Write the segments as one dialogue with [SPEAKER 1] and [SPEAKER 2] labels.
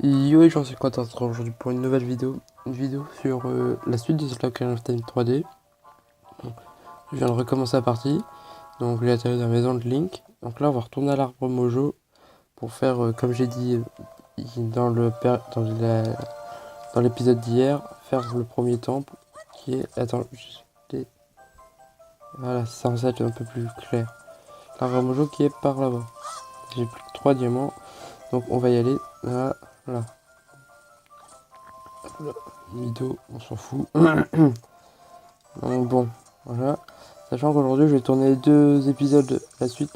[SPEAKER 1] Yo, j'en suis content aujourd'hui pour une nouvelle vidéo. Une vidéo sur la suite de Zelda Ocarina of Time 3D. Donc, je viens de recommencer la partie. Donc, j'ai atterri dans la maison de Link. Donc là, on va retourner à l'arbre Mojo pour faire, comme j'ai dit dans l'épisode d'hier, faire le premier temple qui est. Attends, voilà, c'est censé être un peu plus clair. L'arbre Mojo qui est par là-bas. J'ai plus que 3 diamants. Donc, on va y aller. Là, là. Mido, on s'en fout. Donc bon, voilà. Sachant qu'aujourd'hui je vais tourner 2 épisodes de la suite.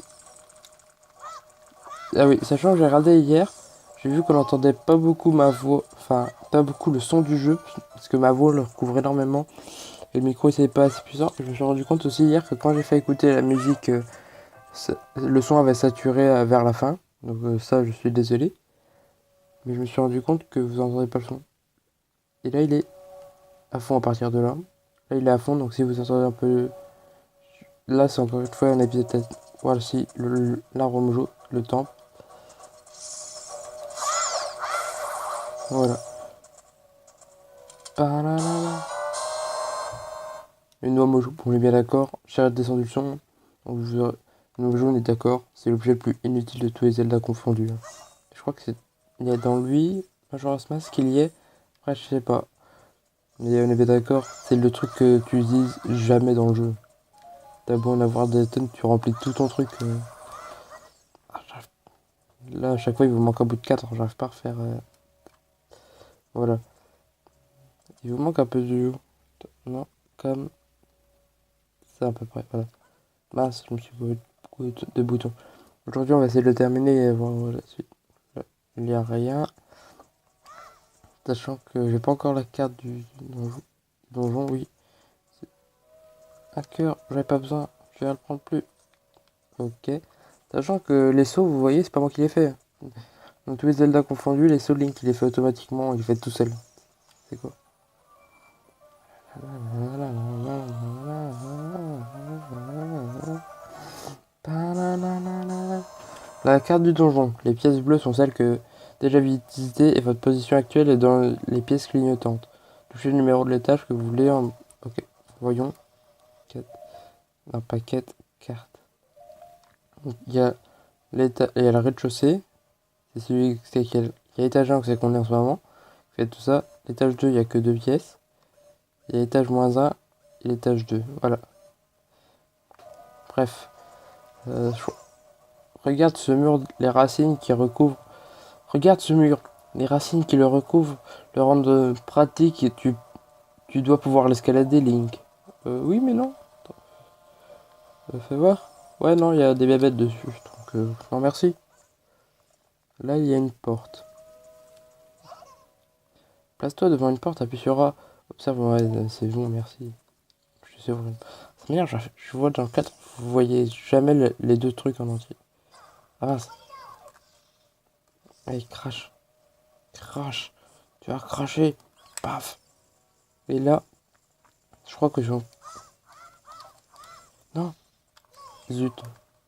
[SPEAKER 1] Ah oui, sachant que j'ai regardé hier, j'ai vu qu'on n'entendait pas beaucoup ma voix, enfin pas beaucoup le son du jeu, parce que ma voix le recouvre énormément et le micro c'est pas assez puissant. Je me suis rendu compte aussi hier que quand j'ai fait écouter la musique, le son avait saturé vers la fin. Donc ça je suis désolé. Mais je me suis rendu compte que vous entendez pas le son. Et là il est à fond à partir de là. Là il est à fond, donc si vous entendez un peu. Là, c'est encore une fois un épisode test. Voilà, si, l'arbre Mojo, le temple. Voilà. Pananana. Une noix Mojo, on est bien d'accord. J'ai descendu le son. Donc, Mojo, on est d'accord. C'est l'objet le plus inutile de tous les Zelda confondus, hein. Je crois que c'est. Il y a dans lui, Majora's Mask, qu'il y est. Après, je sais pas. Mais on est bien d'accord. C'est le truc que tu utilises jamais dans le jeu. T'as beau en avoir des tonnes, tu remplis tout ton truc. Là, à chaque fois, il vous manque un bout de 4. J'arrive pas à refaire. Voilà. Il vous manque un peu du. Non, comme ça à peu près. Voilà. Mince, je me suis brûlé beaucoup de boutons. Aujourd'hui, on va essayer de le terminer et voir la suite. Là, il n'y a rien. Sachant que j'ai pas encore la carte du donjon, oui. Un cœur, j'avais pas besoin. Je vais le prendre plus. Ok. Sachant que les sauts, vous voyez, c'est pas moi qui les fais. Dans tous les Zelda confondus, les sauts Link, il les fait automatiquement, il les fait tout seul. C'est quoi? La carte du donjon. Les pièces bleues sont celles que déjà visitées et votre position actuelle est dans les pièces clignotantes. Touchez le numéro de l'étage que vous voulez en. Ok, voyons. Quête. Non, pas quête, carte. Donc, il y a le rez-de-chaussée. C'est celui c'est quel. Il y a l'étage 1, c'est qu'on est en ce moment. Faites tout ça. L'étage 2, il n'y a que 2 pièces. Il y a l'étage -1 et l'étage 2. Voilà. Bref. Euh, Regarde ce mur, les racines qui recouvrent. Regarde ce mur. Les racines qui le recouvrent le rendent pratique et tu dois pouvoir l'escalader, Link. Oui, mais non. Fais voir. Ouais, non, il y a des bébêtes dessus. Donc, non, merci. Là, il y a une porte. Place-toi devant une porte, appuie sur A. Observe, ouais, c'est bon, merci. Je sais ouvrir. C'est bien, je vois dans le cadre, vous voyez jamais les 2 trucs en entier. Ah mince. Allez, crache. Crache. Tu vas cracher. Paf. Et là, je crois que je. Non. Zut.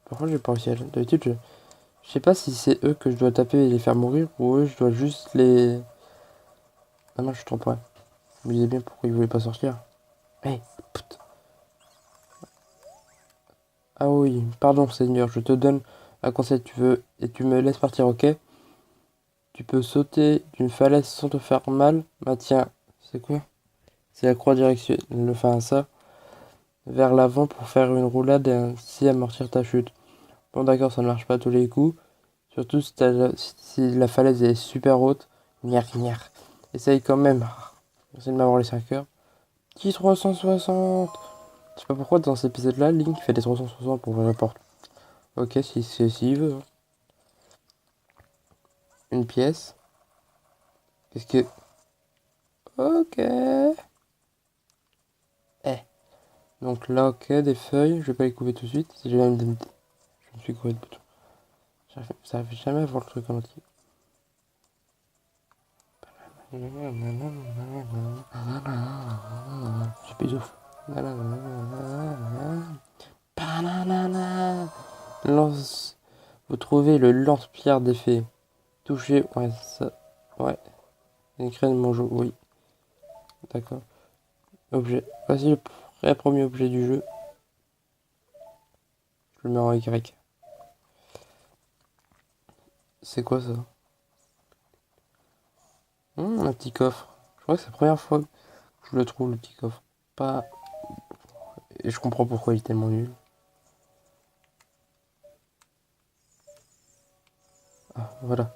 [SPEAKER 1] Pourquoi j'ai pas réussi à. D'habitude, je sais pas si c'est eux que je dois taper et les faire mourir ou eux, je dois juste les. Ah non, je suis trop près. Je me disais bien pourquoi ils voulaient pas sortir. Hey, put. Ah oui, pardon, Seigneur, je te donne un conseil, tu veux, et tu me laisses partir, ok? Tu peux sauter d'une falaise sans te faire mal. Bah tiens, c'est quoi? C'est la croix direction, enfin ça, vers l'avant pour faire une roulade et ainsi amortir ta chute. Bon d'accord, ça ne marche pas à tous les coups. Surtout si la falaise est super haute. Gnac gnac. Essaye quand même. Merci de m'avoir laissé un cœur. Petit 360. Je sais pas pourquoi dans cet épisode-là, Link fait des 360 pour ouvrir la porte. Ok, s'il veut, hein. Une pièce. Qu'est-ce que... Ok. Eh. Donc là, ok, des feuilles. Je vais pas les couper tout de suite. Si j'ai la même indemnité. Je me suis coupé de boutons. Ça fait jamais à voir le truc en entier. J'ai plus ouf. Lance. Vous trouvez le lance-pierre d'effet. Touchez. Ouais, ça. Ouais. Une crème mangeau, oui. D'accord. Objet. Voici le premier objet du jeu. Je le mets en Y. C'est quoi ça? Un petit coffre. Je crois que c'est la première fois que je le trouve, le petit coffre. Pas. Et je comprends pourquoi il est tellement nul. Ah, voilà.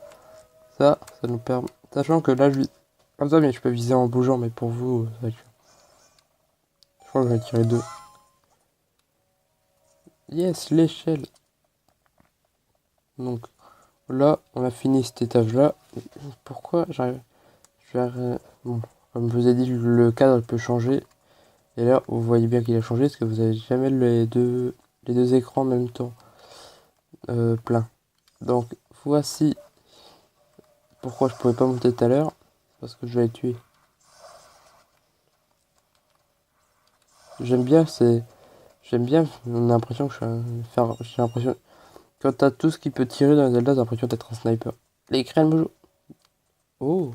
[SPEAKER 1] Ça nous permet. Sachant que là, je vis. Comme ça, mais je peux viser en bougeant, mais pour vous, je crois que je vais tirer deux. Yes, l'échelle. Donc, là, on a fini cet étage-là. Pourquoi j'arrive. Bon, comme je vous ai dit, le cadre peut changer. Et là, vous voyez bien qu'il a changé parce que vous avez jamais les deux écrans en même temps plein. Donc, voici pourquoi je pouvais pas monter tout à l'heure. Parce que je l'ai tué. J'aime bien, c'est. J'aime bien, on a l'impression que je suis j'ai l'impression. Quand t'as tout ce qui peut tirer dans Zelda, t'as l'impression d'être un sniper. Les crânes me jouent. Oh,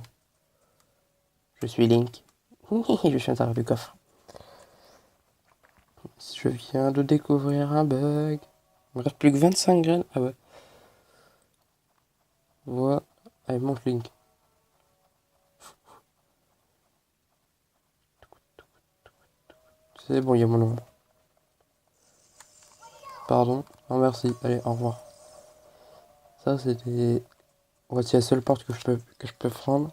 [SPEAKER 1] je suis Link. Je suis à l'intérieur du coffre. Je viens de découvrir un bug. Il me reste plus que 25 graines. Ah ouais. Voilà. Allez, monte Link. C'est bon, il y a mon nom. Pardon. Non, merci. Allez, au revoir. Ça, c'était. Voici la seule porte que je peux prendre.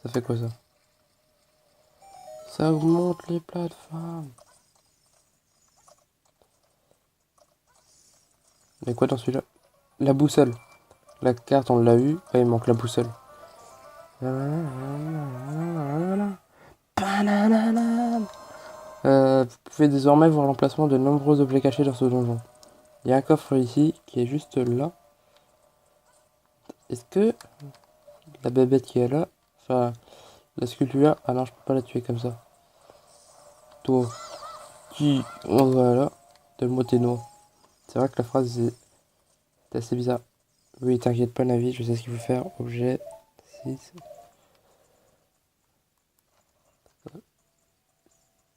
[SPEAKER 1] Ça fait quoi ça? Ça augmente les plateformes. Mais quoi dans celui-là? La boussole. La carte, on l'a eu. Ah, il manque la boussole. Vous pouvez désormais voir l'emplacement de nombreux objets cachés dans ce donjon. Il y a un coffre ici qui est juste là. Est-ce que la bébête qui est là, enfin la sculpture, ah non, je peux pas la tuer comme ça. Toi, qui, oh, voilà, donne-moi tes noix. C'est vrai que la phrase est assez bizarre. Oui, t'inquiète pas, Navi, je sais ce qu'il faut faire. Objet 6.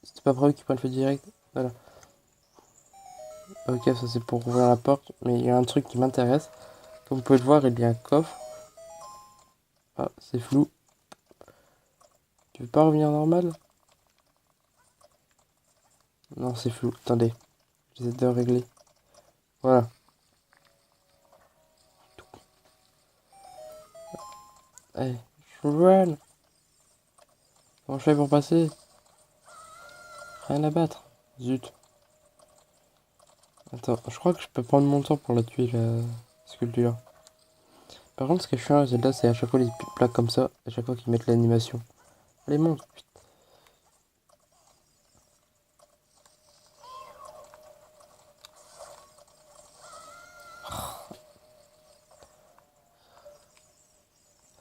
[SPEAKER 1] C'était pas prévu qu'il prenne le feu direct. Voilà. Ok, ça c'est pour ouvrir la porte. Mais il y a un truc qui m'intéresse. Comme vous pouvez le voir, il y a un coffre. Ah, c'est flou. Tu veux pas revenir normal? Non, c'est flou. Attendez. J'essaie de régler. Voilà. Allez, run. Comment je fais pour passer? Rien à battre. Zut. Attends, je crois que je peux prendre mon temps pour la tuer, la sculpture. Par contre, ce qui est chiant à Zelda, c'est à chaque fois les plaques comme ça, à chaque fois qu'ils mettent l'animation. Allez, monte.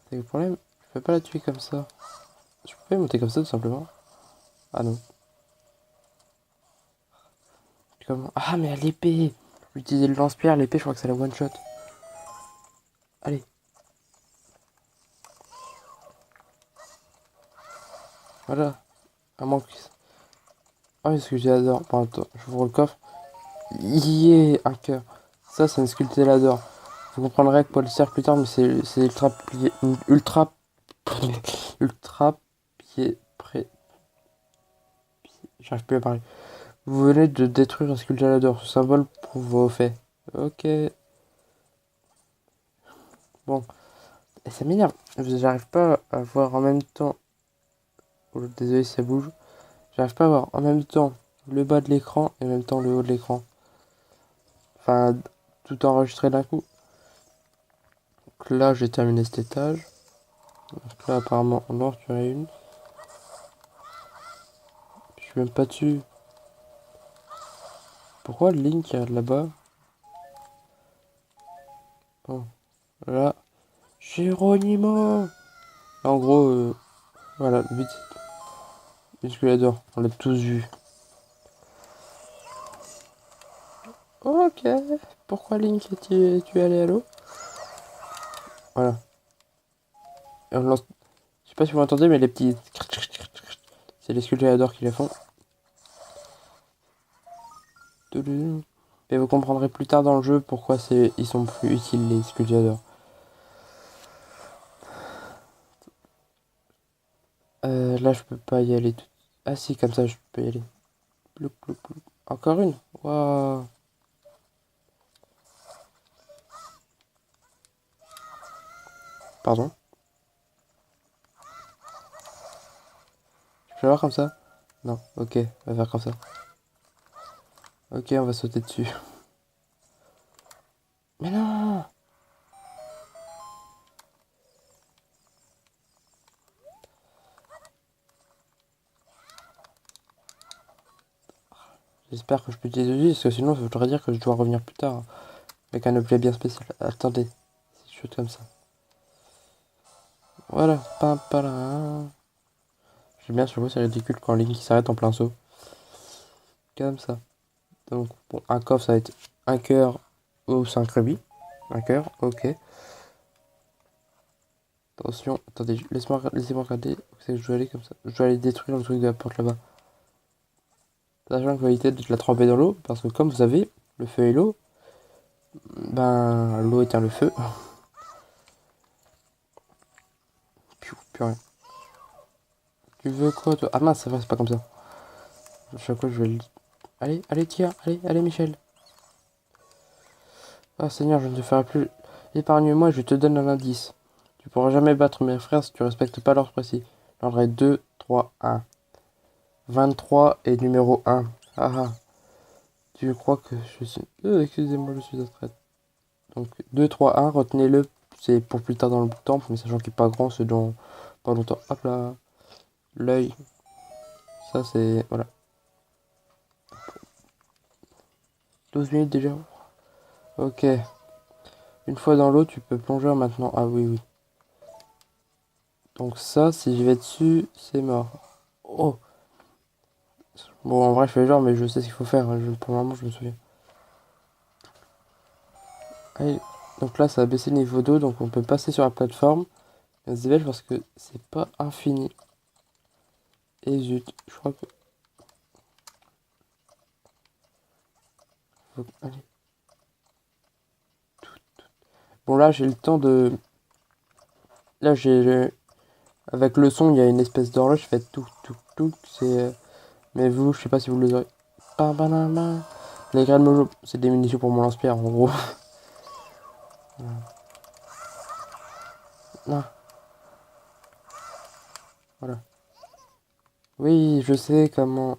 [SPEAKER 1] C'est le problème, je peux pas la tuer comme ça. Je peux pas monter comme ça, tout simplement. Ah non. Comment? Ah, mais à l'épée. Utiliser le lance-pierre, l'épée, je crois que c'est la one-shot. Allez. Voilà. À moins que... Ah, ce que j'adore. Bon, attends, j'ouvre le coffre. Yeah, un cœur. Ça, c'est une sculptée d'or. Vous comprendrez que pour le faire plus tard, mais c'est ultra, ultra pied, près, j'arrive plus à parler. Vous venez de détruire un sculpteur d'or, ce symbole pour vos faits. Ok, bon. Et ça m'énerve. J'arrive pas à voir en même temps. Oh, désolé, ça bouge. J'arrive pas à voir en même temps le bas de l'écran et en même temps le haut de l'écran. Enfin, tout enregistré d'un coup. Donc là, j'ai terminé cet étage. Donc là, apparemment, on en retiré une. Je suis même pas dessus. Pourquoi le Link est là-bas? Bon, là. Géronimo! En gros, voilà, vite. Musculador, on l'a tous vu. Ok. Pourquoi Link es-tu allé à l'eau? Voilà. Et on lance... Je sais pas si vous entendez, mais les petits... C'est les sculptures qui les font. Et vous comprendrez plus tard dans le jeu pourquoi ils sont plus utiles, les sculptures. Là, je peux pas y aller. Ah si, comme ça, je peux y aller. Ploup, ploup, ploup. Encore une. Waouh. Pardon. Je peux voir comme ça? Non. Ok, on va faire comme ça. Ok, on va sauter dessus. Mais non! J'espère que je peux utiliser, parce que sinon ça voudrait dire que je dois revenir plus tard. Avec un objet bien spécial. Attendez. Si je shoot comme ça. Voilà. Pam, pam. J'aime bien sur vous, c'est ridicule quand Link s'arrête en plein saut. Comme ça. Donc, bon, un coffre, ça va être un cœur ou 5 rubis. Un cœur, ok. Attention, attendez, laissez-moi regarder où c'est que je dois aller comme ça. Je dois aller détruire le truc de la porte là-bas. Sachant que éviter de la tremper dans l'eau, parce que comme vous savez, le feu et l'eau, ben l'eau éteint le feu. Plus rien. Tu veux quoi toi? Ah mince, c'est vrai, c'est pas comme ça. Chaque fois je vais le... Allez, allez, tire, allez Michel. Ah Seigneur, je ne te ferai plus. Épargne-moi, je te donne un indice. Tu pourras jamais battre mes frères si tu respectes pas l'ordre précis. L'ordre est 2, 3, 1. 23 et numéro 1. Ah ah. Tu crois que je suis... excusez-moi, je suis abstraite. Donc 2, 3, 1, retenez-le. C'est pour plus tard dans le temple, mais sachant qu'il n'est pas grand, c'est dans pas longtemps. Hop là. L'œil. Ça c'est... Voilà. 12 minutes déjà. Ok. Une fois dans l'eau, tu peux plonger maintenant. Ah oui, oui. Donc ça, si je vais dessus, c'est mort. Oh. Bon, en vrai, je fais genre, mais je sais ce qu'il faut faire. Pour le moment, je me souviens. Allez. Donc là, ça a baissé le niveau d'eau, donc on peut passer sur la plateforme. On se dépêche parce que c'est pas infini. Et zut, je crois que... Allez. Bon, là, j'ai le temps de... Là, j'ai... Avec le son, il y a une espèce d'horloge, je fais tout, tout, tout. C'est... Mais vous, je sais pas si vous les aurez. Bam, bam, bam, bam. Les graines mojo, c'est des munitions pour mon lance-pierre, en gros. Non, voilà. Oui, je sais comment...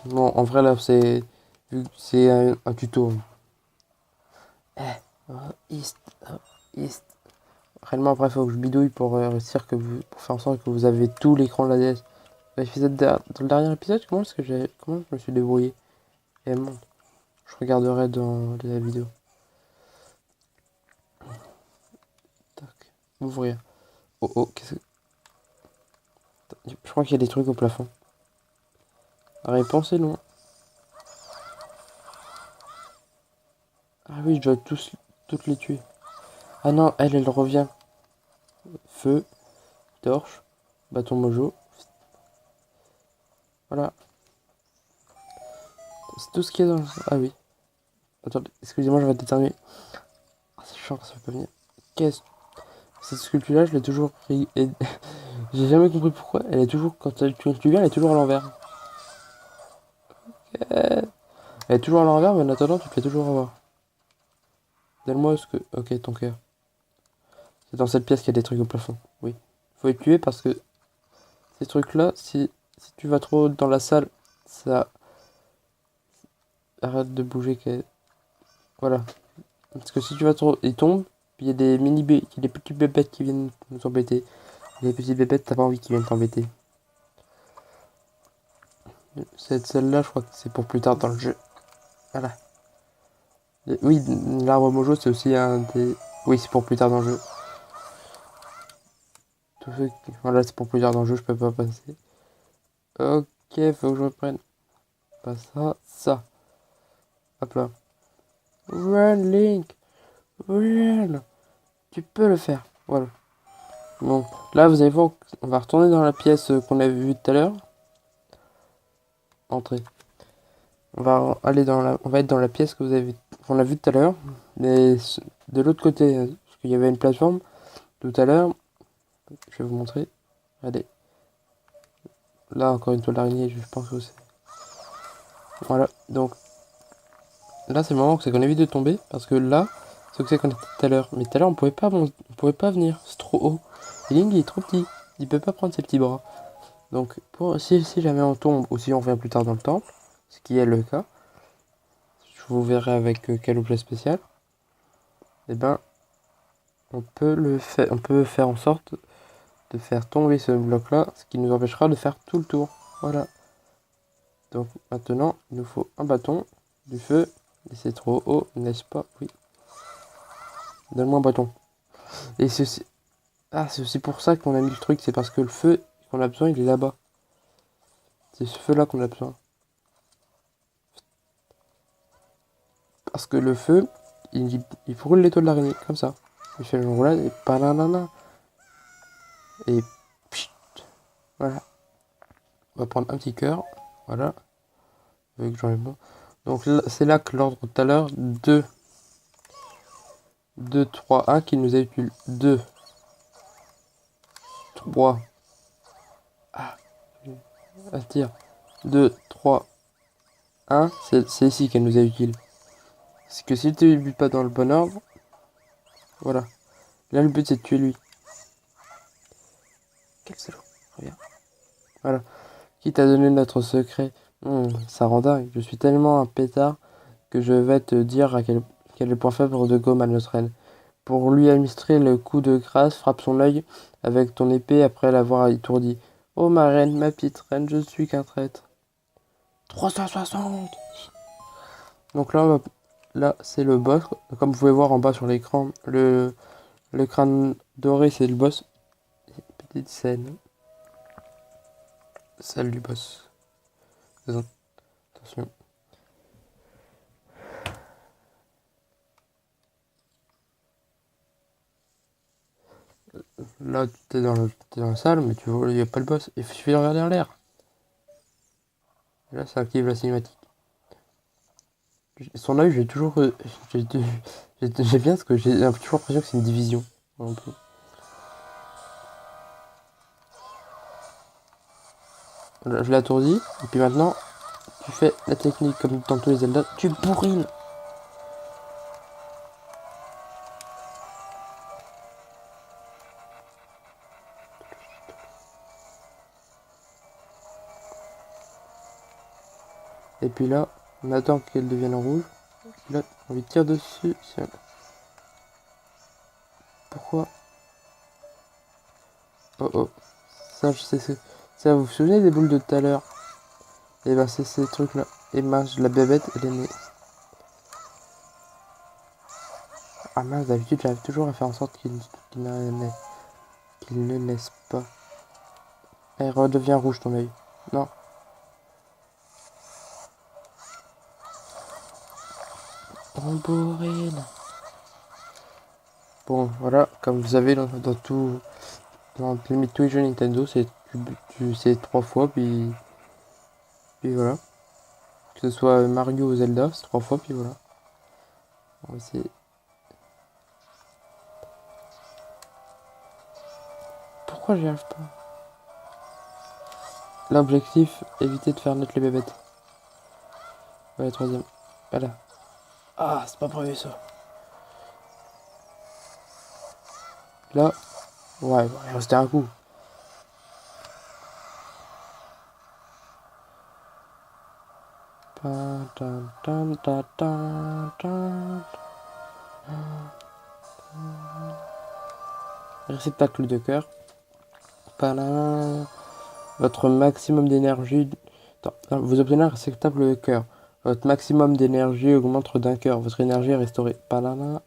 [SPEAKER 1] Bon, en vrai, là, c'est un tuto. Eh, oh, East, oh, East. Réellement, après, il faut que je bidouille pour réussir pour faire en sorte que vous avez tout l'écran de la DS. Dans le dernier épisode, comment je me suis débrouillé? Et bon, je regarderai dans la vidéo. Tac, ouvrir. Oh oh, qu'est-ce que... Je crois qu'il y a des trucs au plafond. La réponse est non. Ah oui, je dois toutes les tuer. Ah non, elle revient. Feu, torche, bâton mojo. Voilà. C'est tout ce qu'il y a dans le... Ah oui. Attendez, excusez-moi, je vais déterminer. Ah, c'est chiant quand ça peut pas venir. Qu'est-ce... Cette sculpture-là, je l'ai toujours... J'ai jamais compris pourquoi. Elle est toujours... Quand tu viens, elle est toujours à l'envers. Elle est toujours à l'envers, mais en attendant, tu te fais toujours avoir. Donne-moi ce que... Ok, ton cœur. C'est dans cette pièce qu'il y a des trucs au plafond. Oui. Faut les tuer parce que ces trucs-là, si tu vas trop dans la salle, ça arrête de bouger. Voilà. Parce que si tu vas trop, ils tombent, puis il y a des il y a des petits bébêtes qui viennent nous embêter. Les petits bébêtes, t'as pas envie qu'ils viennent t'embêter. Celle-là, je crois que c'est pour plus tard dans le jeu. Voilà. Oui, l'arbre mojo, c'est aussi un des... Oui, c'est pour plus tard dans le jeu. Voilà, c'est pour plus tard dans le jeu, je peux pas passer. Ok, faut que je reprenne. Pas ça, ça. Hop là. Run, Link. Run. Tu peux le faire. Voilà. Bon, là vous allez voir, on va retourner dans la pièce qu'on avait vue tout à l'heure. Entrer. On va être dans la pièce qu'on a vue tout à l'heure, mais de l'autre côté, parce qu'il y avait une plateforme tout à l'heure. Je vais vous montrer. Allez, là encore une toile d'araignée, je pense que c'est. Voilà, donc là c'est le moment où c'est qu'on évite de tomber, parce que là, c'est ce que c'est qu'on était tout à l'heure. Mais tout à l'heure on pouvait pas venir, c'est trop haut. Et Link il est trop petit, il peut pas prendre ses petits bras. Donc si jamais on tombe ou si on revient plus tard dans le temple, ce qui est le cas, je vous verrai avec quel objet spécial, et ben on peut faire en sorte de faire tomber ce bloc là, ce qui nous empêchera de faire tout le tour. Voilà. Donc maintenant il nous faut un bâton, du feu, et c'est trop haut, n'est-ce pas? Oui. Donne-moi un bâton. Et c'est aussi pour ça qu'on a mis le truc, c'est parce que le feu qu'on a besoin il est là-bas. C'est ce feu là qu'on a besoin. Parce que le feu, il brûle les toiles d'araignée, comme ça. Il fait le roulade et pananana. Et pchit, voilà. On va prendre un petit cœur. Voilà. Avec j'enlève bon. Donc c'est là que l'ordre tout à l'heure, 2, 2, 3, 1 qui nous est utile. 2, 3. Ah, tire. 2, 3, 1. C'est ici qu'elle nous est utile. C'est que si tu ne butes pas dans le bon ordre, voilà. Là le but c'est de tuer lui. Quel salaud. Regarde. Voilà. Qui t'a donné notre secret? Ça rend dingue. Je suis tellement un pétard que je vais te dire quel est le point faible de Gomme à notre reine. Pour lui administrer le coup de grâce, frappe son œil avec ton épée après l'avoir étourdi. Oh ma reine, ma petite reine, je suis qu'un traître. 360. Donc là c'est le boss. Comme vous pouvez voir en bas sur l'écran, le crâne doré c'est le boss. Petite scène. Celle du boss. Attention. Là, t'es dans la salle, mais tu vois, il n'y a pas le boss. Il suffit de regarder en l'air. Et là, ça active la cinématique. Son œil, j'ai toujours. J'ai bien ce que j'ai toujours l'impression que c'est une division. Un peu. Là, je l'attourdis, et puis maintenant, tu fais la technique comme dans tous les Zelda, tu bourrines. Et puis là, on attend qu'elle devienne rouge. Là, on lui tire dessus. Pourquoi? Oh oh. Ça, je sais. Ça, vous vous souvenez des boules de tout à l'heure? Et ben, c'est ces trucs-là. Et mince, la bébête, elle est née. Ah mince, d'habitude, j'arrive toujours à faire en sorte qu'il ne naisse pas. Elle redevient rouge, ton œil. Non. On bourrine. Bon, voilà, comme vous savez, dans limite tous les jeux Nintendo, c'est 3 fois, puis voilà. Que ce soit Mario ou Zelda, c'est 3 fois, puis voilà. On va essayer. Pourquoi j'y arrive pas? L'objectif, éviter de faire naître les bébêtes. Ouais, troisième. Voilà. Ah, c'est pas prévu ça. Là, ouais, il restait un coup. Réceptacle de cœur. Votre maximum d'énergie. Vous obtenez un réceptacle de cœur. Votre maximum d'énergie augmente d'un cœur. Votre énergie est restaurée. Là.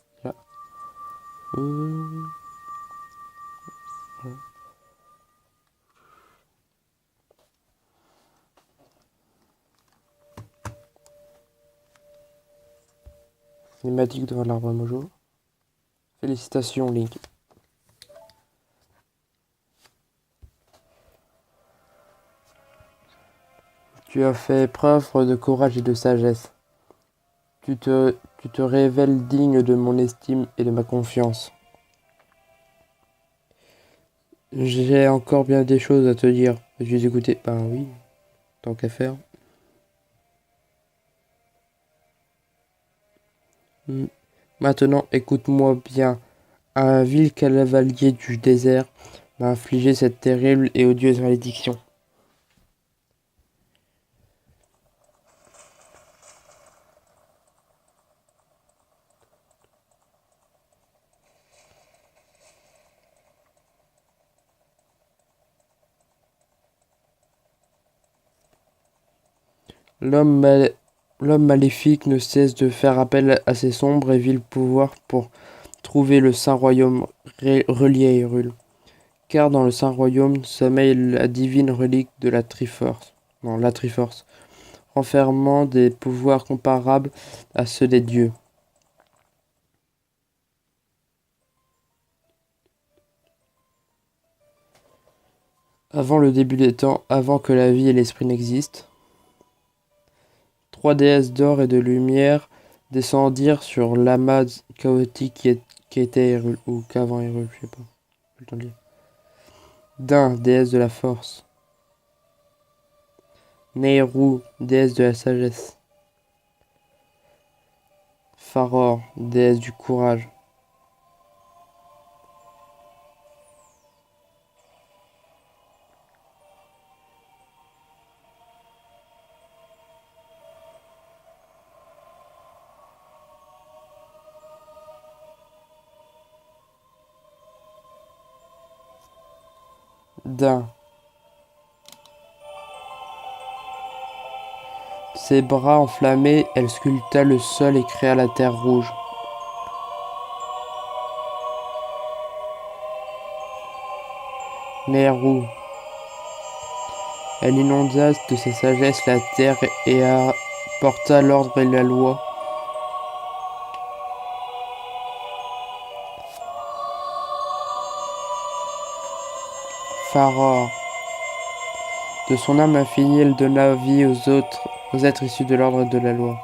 [SPEAKER 1] Cinématique devant l'arbre Mojo. Félicitations, Link. Tu as fait preuve de courage et de sagesse. Tu te révèles digne de mon estime et de ma confiance. J'ai encore bien des choses à te dire. Veux-tu écouter? Ben oui, tant qu'à faire. Maintenant, écoute-moi bien. Un vil cavalier du désert m'a infligé cette terrible et odieuse malédiction. L'homme mal- L'homme maléfique ne cesse de faire appel à ses sombres et vils pouvoirs pour trouver le Saint Royaume relié à Hyrule. Car dans le Saint Royaume sommeille la divine relique de la Triforce. Non, la Triforce, renfermant des pouvoirs comparables à ceux des dieux. Avant le début des temps, avant que la vie et l'esprit n'existent, trois déesses d'or et de lumière descendirent sur l'amas chaotique qui était Hyrule, ou qu'avant Hyrule, je sais pas. J'ai le temps de lire. Din, déesse de la force. Nehru, déesse de la sagesse. Faror, déesse du courage. Din. Ses bras enflammés, elle sculpta le sol et créa la terre rouge. Nehru. Elle inonda de sa sagesse la terre et apporta l'ordre et la loi. Faror. De son âme infinie, elle donna vie aux êtres issus de l'ordre et de la loi.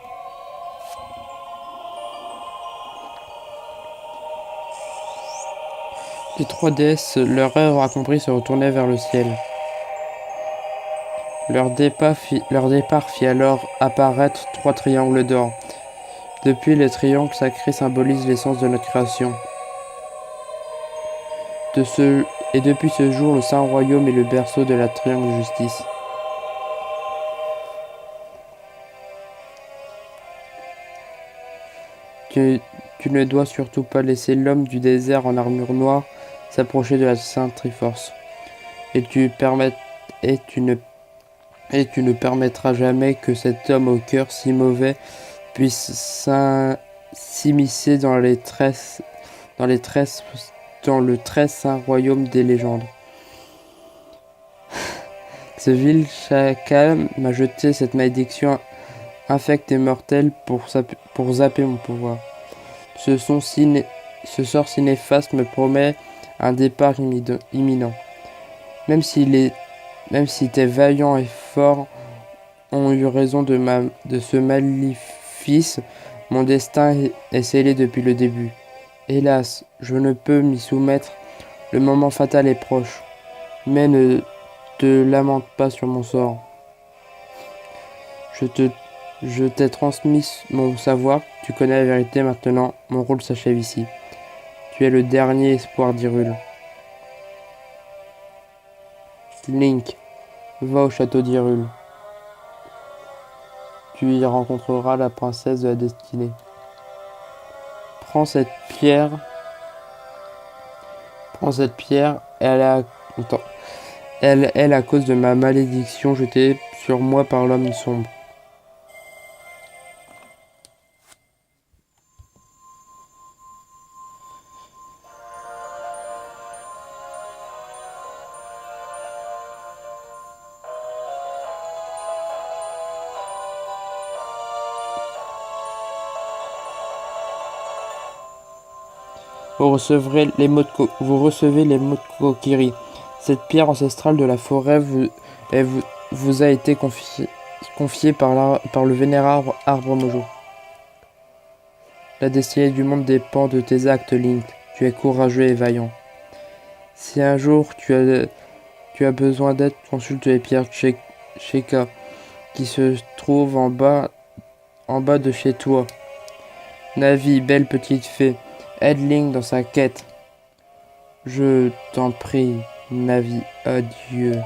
[SPEAKER 1] Les trois déesses, leur œuvre accomplie, se retournaient vers le ciel. Leur départ fit alors apparaître trois triangles d'or. Depuis, les triangles sacrés symbolisent l'essence de notre création. Et depuis ce jour, le Saint Royaume est le berceau de la triangle justice. Tu ne dois surtout pas laisser l'homme du désert en armure noire s'approcher de la Sainte Triforce. Et tu ne permettras jamais que cet homme au cœur si mauvais puisse s'immiscer dans le très saint royaume des légendes. Ce vil chacal m'a jeté cette malédiction infecte et mortelle pour zapper mon pouvoir. Ce sort si néfaste me promet un départ imminent. Même si tes vaillants et forts ont eu raison de ce maléfice, mon destin est scellé depuis le début. Hélas, je ne peux m'y soumettre, le moment fatal est proche. Mais ne te lamente pas sur mon sort. Je t'ai transmis mon savoir, tu connais la vérité maintenant, mon rôle s'achève ici. Tu es le dernier espoir d'Hyrule. Link, va au château d'Hyrule. Tu y rencontreras la princesse de la destinée. Prends cette pierre, elle est à cause de ma malédiction jetée sur moi par l'homme sombre. Vous recevez les mots de Kokiri. Cette pierre ancestrale de la forêt vous a été confiée confiée par le vénérable Arbre Mojo. La destinée du monde dépend de tes actes, Link. Tu es courageux et vaillant. Si un jour tu as besoin d'aide, consulte les pierres Sheikah qui se trouvent en bas de chez toi. Navi, belle petite fée, aide Link dans sa quête. Je t'en prie, Navi, adieu.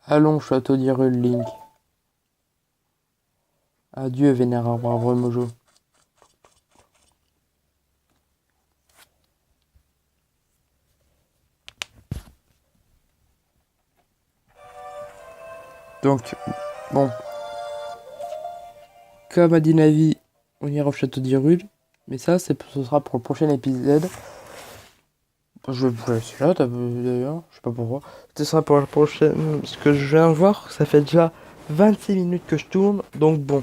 [SPEAKER 1] Allons, château d'Hyrule, Link. Adieu, vénérable Arbre Mojo. Donc, bon. Comme a dit Navi, on ira au château d'Hyrule. Mais ça, ce sera pour le prochain épisode. Je vais laisser là, d'ailleurs. Je sais pas pourquoi. Ce sera pour la prochaine. Parce que je viens de voir, ça fait déjà 26 minutes que je tourne. Donc bon.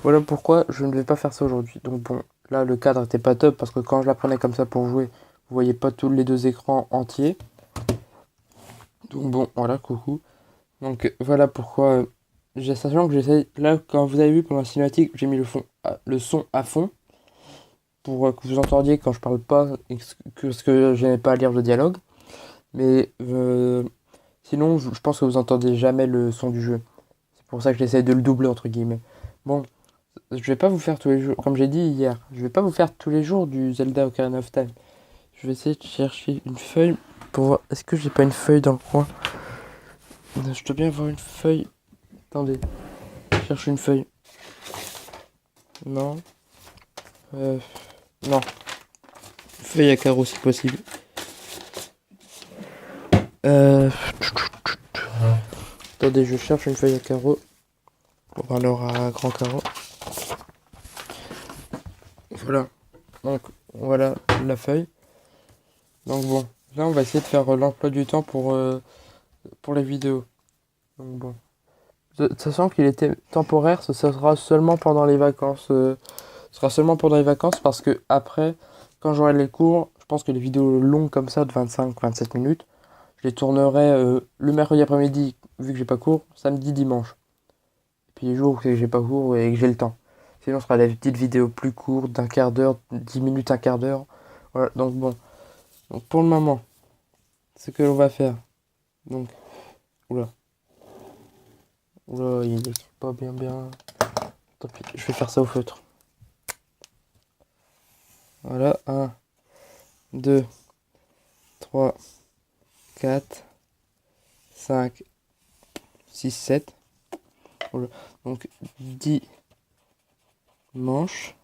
[SPEAKER 1] Voilà pourquoi je ne vais pas faire ça aujourd'hui. Donc bon, là, le cadre était pas top. Parce que quand je la prenais comme ça pour jouer, vous voyez pas tous les deux écrans entiers. Donc bon, voilà, coucou. Donc voilà pourquoi. Sachant que j'essaie. Là, quand vous avez vu pendant la cinématique, j'ai mis le son à fond. Pour que vous entendiez quand je parle pas, parce que je n'aimais pas lire le dialogue. Mais sinon, je pense que vous entendez jamais le son du jeu. C'est pour ça que j'essaie de le doubler, entre guillemets. Bon, je vais pas vous faire tous les jours, comme j'ai dit hier, je vais pas vous faire tous les jours du Zelda Ocarina of Time. Je vais essayer de chercher une feuille pour voir. Est-ce que j'ai pas une feuille dans le coin? Je dois bien avoir une feuille. Attendez, je cherche une feuille. Non. Non. Feuille à carreaux si possible. Attendez, je cherche une feuille à carreaux. Ou alors à grand carreau. Voilà. Donc, voilà la feuille. Donc bon, là on va essayer de faire l'emploi du temps pour les vidéos. Donc bon. Sachant qu'il était temporaire, ce sera seulement pendant les vacances. Ce sera seulement pendant les vacances parce que après, quand j'aurai les cours, je pense que les vidéos longues comme ça de 25-27 minutes, je les tournerai le mercredi après-midi, vu que j'ai pas cours, samedi, dimanche. Et puis les jours que j'ai pas cours et que j'ai le temps. Sinon, ce sera des petites vidéos plus courtes, d'un quart d'heure, 10 minutes, un quart d'heure. Voilà, donc bon. Donc pour le moment, ce que l'on va faire. Donc, oula. Oula, il est pas bien. Tant pis, je vais faire ça au feutre. Voilà, 1, 2, 3, 4, 5, 6, 7. Voilà. Donc 10 manches.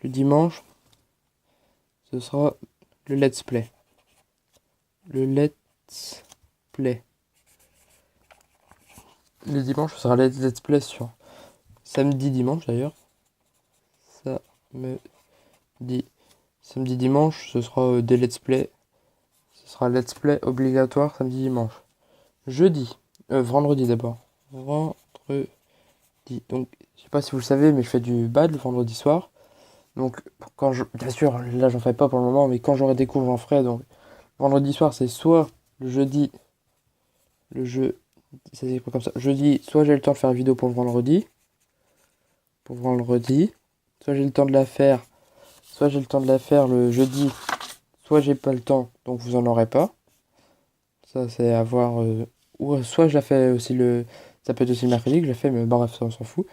[SPEAKER 1] Le dimanche, ce sera le let's play. Le let's play. Le dimanche, ce sera le let's play sur samedi, dimanche d'ailleurs. Samedi, dimanche, ce sera des let's play. Ce sera let's play obligatoire samedi, dimanche. Jeudi, vendredi d'abord. Vendredi. Donc, je sais pas si vous le savez, mais je fais du bad le vendredi soir. Donc, bien sûr, là j'en fais pas pour le moment, mais quand j'aurai des cours, j'en ferai. Donc, vendredi soir, c'est soit le jeudi, le jeu, ça c'est pas comme ça. Jeudi, soit j'ai le temps de faire une vidéo pour le vendredi, soit j'ai le temps de la faire, le jeudi, soit j'ai pas le temps, donc vous en aurez pas. Ça, c'est à voir. Ou soit je la fais aussi ça peut être aussi le mercredi que je la fais, mais bon, bref, ça on s'en fout.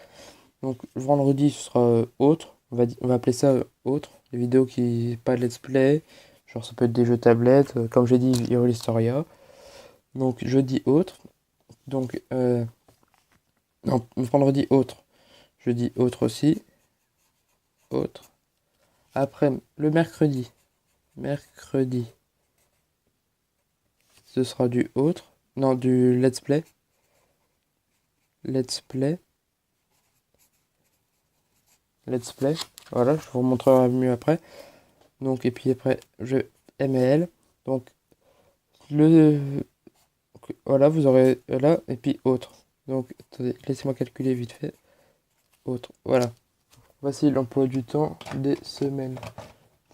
[SPEAKER 1] Donc, vendredi, ce sera autre. On va appeler ça autre. Les vidéos qui. Pas de let's play. Genre, ça peut être des jeux tablettes. Comme j'ai dit, Hero Historia. Donc, jeudi, autre. Donc, non, vendredi, autre. Jeudi, autre aussi. Autre. Après, le mercredi. Mercredi. Ce sera du autre. Non, du let's play. Let's play. Let's play. Voilà, je vous montrerai mieux après. Donc, et puis après, je ML. Donc, voilà, vous aurez là, et puis autre. Donc, attendez, laissez-moi calculer vite fait. Autre, voilà. Voici l'emploi du temps des semaines.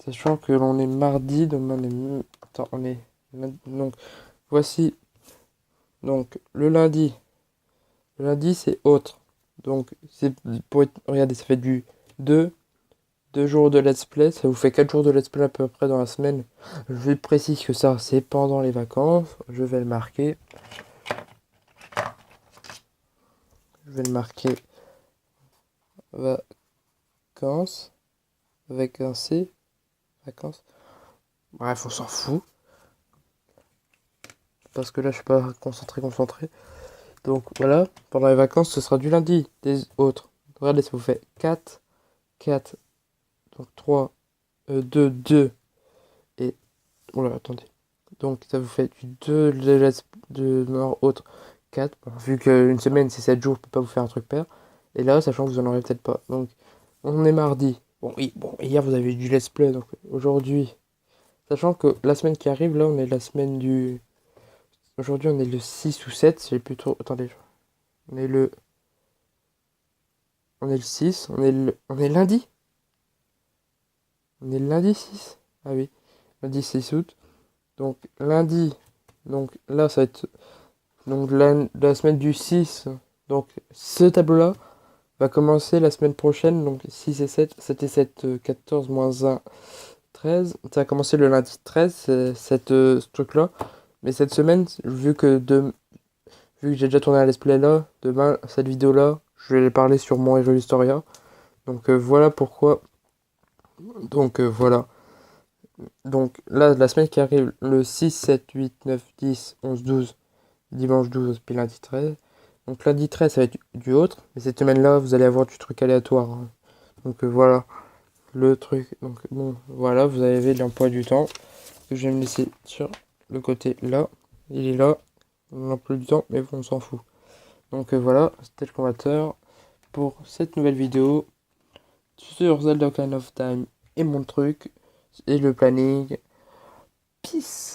[SPEAKER 1] Sachant que l'on est mardi, donc on est... Attends, on est... Donc, voici... Donc, le lundi. Le lundi, c'est autre. Donc, c'est pour être... Regardez, ça fait du 2 jours de let's play. Ça vous fait 4 jours de let's play à peu près dans la semaine. Je précise que ça, c'est pendant les vacances. Je vais le marquer. Je vais le marquer vacances. Avec un C. Vacances. Bref, on s'en fout. Parce que là, je suis pas concentré. Donc voilà, pendant les vacances, ce sera du lundi, des autres. Regardez, ça vous fait 4, 4, donc 3, 2, 2, et... Oula, attendez. Donc ça vous fait du 2 de nord autre, 4. Bon, vu qu'une semaine, c'est 7 jours, je peux pas vous faire un truc pair. Et là, sachant que vous en aurez peut-être pas. Donc, on est mardi. Bon, hier, vous avez eu du let's play, donc aujourd'hui... Sachant que la semaine qui arrive, là, on est la semaine du... Aujourd'hui, on est le 6 ou 7, j'ai plus trop... Attendez, on est le... On est le 6, on est lundi. On est le lundi 6. Ah oui, lundi 6 août. Donc lundi, donc là ça va être donc la semaine du 6. Donc ce tableau-là va commencer la semaine prochaine. Donc 6 et 7, 7 et 7, 14 moins 1, 13. Ça va commencer le lundi 13, ce truc-là. Mais cette semaine, vu que j'ai déjà tourné un let's play là, demain, cette vidéo-là, je vais parler sur mon Hero Historia. Donc voilà pourquoi. Donc voilà. Donc là, la semaine qui arrive, le 6, 7, 8, 9, 10, 11, 12, dimanche 12, puis lundi 13. Donc lundi 13, ça va être du autre. Mais cette semaine-là, vous allez avoir du truc aléatoire, hein. Donc voilà, le truc. Donc bon, voilà, vous avez l'emploi du temps. Que je vais me laisser sur le côté là. Il est là, l'emploi du temps, mais bon, on s'en fout. Donc voilà, c'était le commentateur pour cette nouvelle vidéo sur Zelda Ocarina of Time et mon truc et le planning. Peace.